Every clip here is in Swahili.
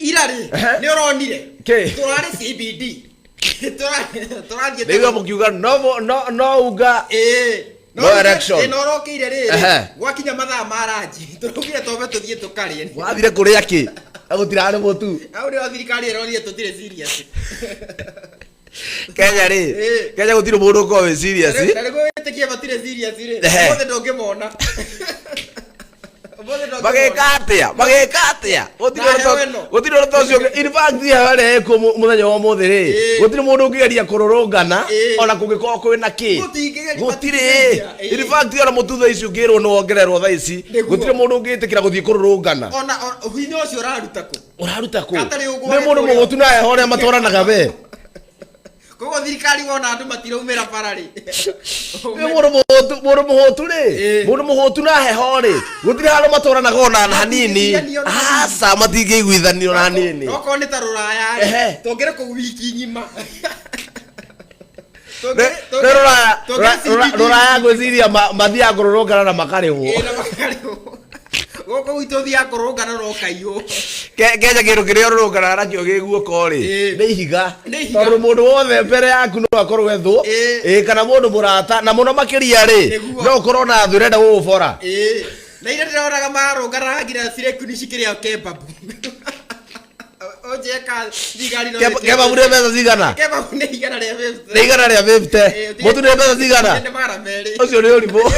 irari ni uronire turari CBD turari Ndio mukiuga no uga no erection no rokire ri gwakinya mathaa maranji turugire tobe tuthie tukarie wathire kuria ki agutirane mutu au ni thirikari ironire tutire serious Kenya gutire mundu ko we serious ndarego witikie batire serious ri mothe ndongimona magekatia gutire rotocio in fact yare ko muthenya wa mothe ri gutire mundu ungigeria kururungana ona kungikorwo kwina ki gutire in fact ona mututha icio ngirwo no ongererwo tha ici gutire mundu ungitikira guthie kururungana ona hinya ucio uraruta ku ni mundu mugutu nae horia matwaranaga we kogo thirikari wona andu matiraumira barari ni mundu muhutu ri mundu muhutu na heho ri gutire haro matwaranaga ona hanini asa matingĩiguithanio na hanini noko ni ta ruraya tongere ku wiki ngima ruraya gwiciria mathia ngururungana na makarihwo goko wito thia kurungana ro kaiyo Kenya kindu kiria urungana nakio giguoko ri ni ihiga tondu mundu wothe mbere yaku no akorwo ethwo kana mundu murata na muno makiria ri no ukorwo na thu renda gugubora na ire ndiroraga marungana ngira cireku ni cikiria kebabu ojeka thigari no kebabu ni mbeca cigana kebabu ni igana ria 50 ni igana ria 50 mutu ni mbeca cigana ucio ni urimu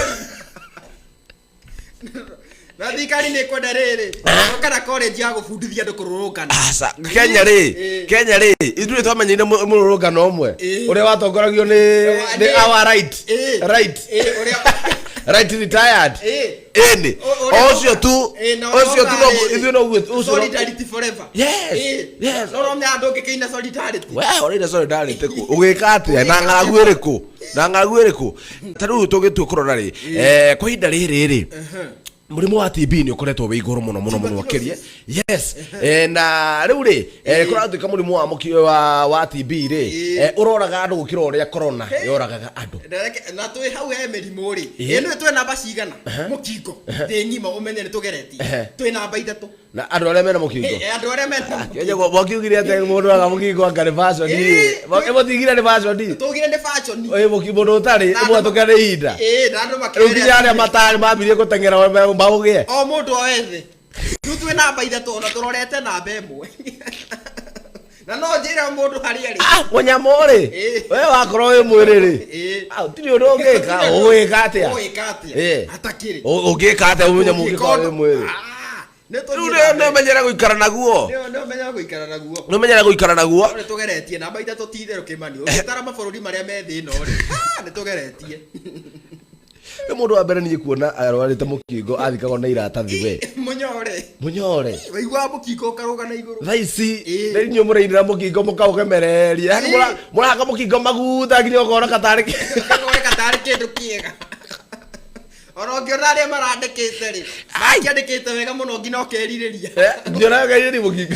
na thikari ni kwenda riri kana college ya gufundithia andu kururungana asa Kenya ri ithuĩ twamenyeire mũrũrũngano ũmwe ũrĩa watongoragio ni our right retired eni ucio tu ithuĩ no solidarity forever yes no me andu ngĩkĩina solidarity we ũrĩna solidarity ku ũgĩka atĩa na ng'aragu ĩrĩkũ ta rĩu tũgĩtua kũrora ri kwa ihinda rĩrĩ murimu wa TB ni ukoretwo wi iguru muno makiria yes na riu ri kuratuika murimu wa TB ri uroraga andu gukira uria corona yoragaga andu na twi hau he merimu ri ino twi namba cigana mukingo thi ngima umenye ni tugeretie twi namba 3 na andu aria mena mukingo andu aria mena Kenya bokiugire ate mundu aga mukingo anga fashion ni botigire ni fashion tugire ni fashion mundu utari imwe tukare ihinda na andu makire ukinya aria matari mambirie gutengera maugie o mundu o wethe twi namba 3 ona turorete namba 1 na no njira mundu hari ari munyamori we wakorwo wi mwiri ri tiri undu ungika ugika atia atakiri ugika atia munyamugikorwo wi mwiri no menyera guikara naguo no menyera guikara naguo ni tugeretie namba 3 titherũ Kimani utara mabururi maria me thĩ ino ri ni tugeretie ni mundu wa mbere ni kuona arwarite mukingo athikagwo na iratathi we munyore waigua mukingo karuga na iguru thaici ni mureinira mukingo mukaugemereria muraka mukingo magutha nginya ukona katari kindu kiega orongiona ria marandikite ri makiandikite wega muno nginya ukeririria nginya ukeririria mukingo